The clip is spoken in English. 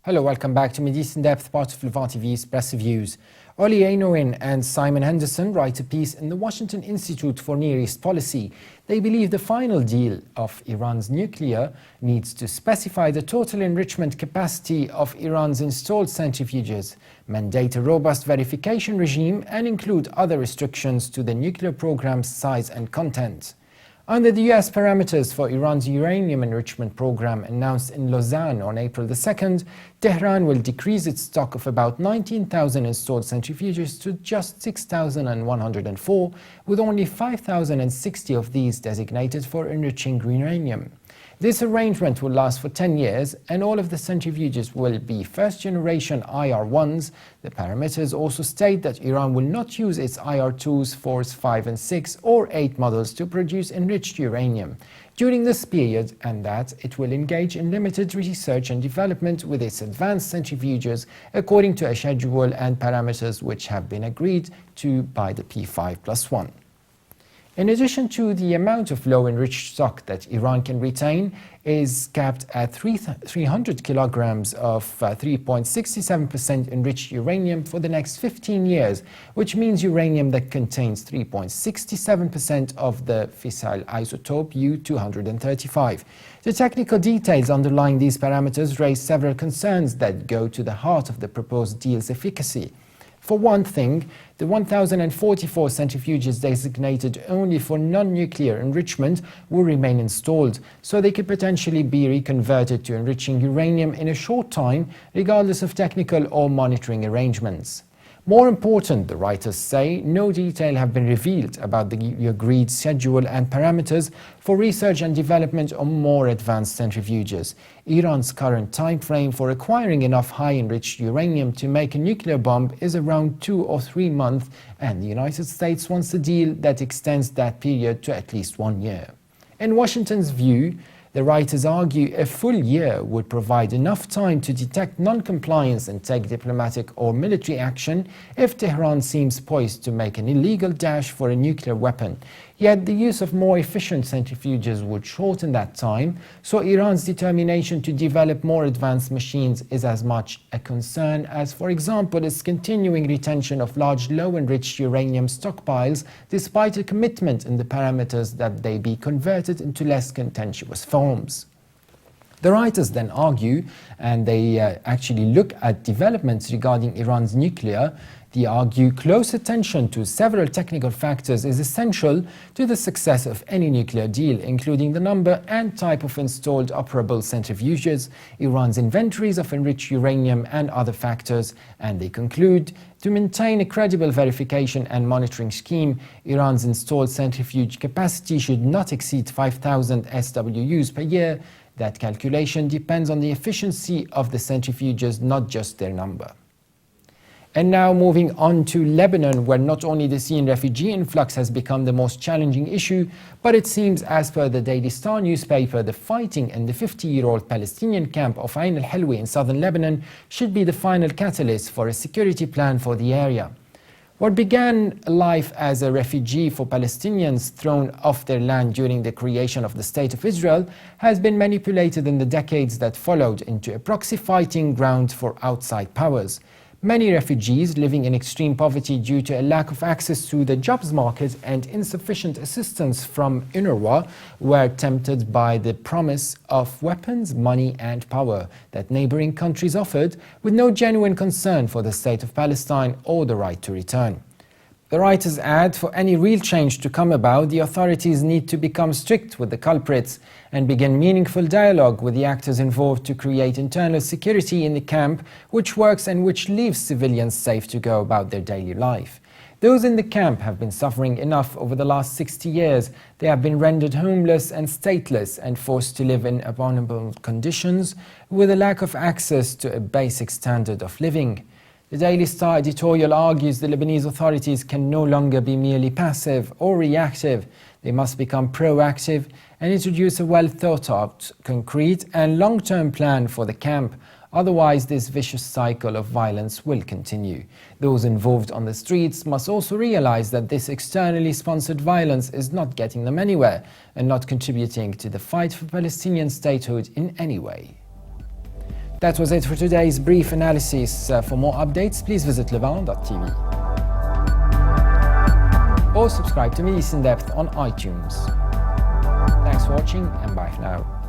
Hello, welcome back to Mideast in Depth, part of Levant TV's Press Reviews. Olli, Heinonen and Simon Henderson write a piece in the Washington Institute for Near East Policy. They believe the final deal of Iran's nuclear needs to specify the total enrichment capacity of Iran's installed centrifuges, mandate a robust verification regime and include other restrictions to the nuclear program's size and content. Under the US parameters for Iran's uranium enrichment program announced in Lausanne on April 2nd, Tehran will decrease its stock of about 19,000 installed centrifuges to just 6,104, with only 5,060 of these designated for enriching uranium. This arrangement will last for 10 years, and all of the centrifuges will be first-generation IR1s. The parameters also state that Iran will not use its IR2s, 4s, 5 and 6 or 8 models to produce enriched uranium during this period, and that it will engage in limited research and development with its advanced centrifuges according to a schedule and parameters which have been agreed to by the P5+1. In addition to the amount of low-enriched stock that Iran can retain is capped at 300 kilograms of 3.67% enriched uranium for the next 15 years, which means uranium that contains 3.67% of the fissile isotope U-235. The technical details underlying these parameters raise several concerns that go to the heart of the proposed deal's efficacy. For one thing, the 1,044 centrifuges designated only for non-nuclear enrichment will remain installed, so they could potentially be reconverted to enriching uranium in a short time, regardless of technical or monitoring arrangements. More important, the writers say, no detail have been revealed about the agreed schedule and parameters for research and development on more advanced centrifuges. Iran's current time frame for acquiring enough high-enriched uranium to make a nuclear bomb is around 2 or 3 months, and the United States wants a deal that extends that period to at least 1 year. In Washington's view, the writers argue a full year would provide enough time to detect non-compliance and take diplomatic or military action if Tehran seems poised to make an illegal dash for a nuclear weapon. Yet the use of more efficient centrifuges would shorten that time, so Iran's determination to develop more advanced machines is as much a concern as, for example, its continuing retention of large low-enriched uranium stockpiles, despite a commitment in the parameters that they be converted into less contentious forms. The writers then argue, and they actually look at developments regarding Iran's nuclear. They argue close attention to several technical factors is essential to the success of any nuclear deal, including the number and type of installed operable centrifuges, Iran's inventories of enriched uranium and other factors, and they conclude, to maintain a credible verification and monitoring scheme, Iran's installed centrifuge capacity should not exceed 5,000 SWUs per year. That calculation depends on the efficiency of the centrifuges, not just their number. And now moving on to Lebanon, where not only the Syrian refugee influx has become the most challenging issue, but it seems, as per the Daily Star newspaper, the fighting in the 50-year-old Palestinian camp of Ain al-Helwi in southern Lebanon should be the final catalyst for a security plan for the area. What began life as a refugee for Palestinians thrown off their land during the creation of the State of Israel has been manipulated in the decades that followed into a proxy fighting ground for outside powers. Many refugees living in extreme poverty due to a lack of access to the jobs market and insufficient assistance from UNRWA were tempted by the promise of weapons, money and power that neighboring countries offered, with no genuine concern for the state of Palestine or the right to return. The writers add, for any real change to come about, the authorities need to become strict with the culprits and begin meaningful dialogue with the actors involved to create internal security in the camp which works and which leaves civilians safe to go about their daily life. Those in the camp have been suffering enough over the last 60 years. They have been rendered homeless and stateless and forced to live in abominable conditions with a lack of access to a basic standard of living. The Daily Star editorial argues the Lebanese authorities can no longer be merely passive or reactive. They must become proactive and introduce a well-thought-out, concrete and long-term plan for the camp. Otherwise, this vicious cycle of violence will continue. Those involved on the streets must also realize that this externally sponsored violence is not getting them anywhere and not contributing to the fight for Palestinian statehood in any way. That was it for today's brief analysis. For more updates, please visit levant.tv. Or subscribe to Middle East in Depth on iTunes. Thanks for watching and bye for now.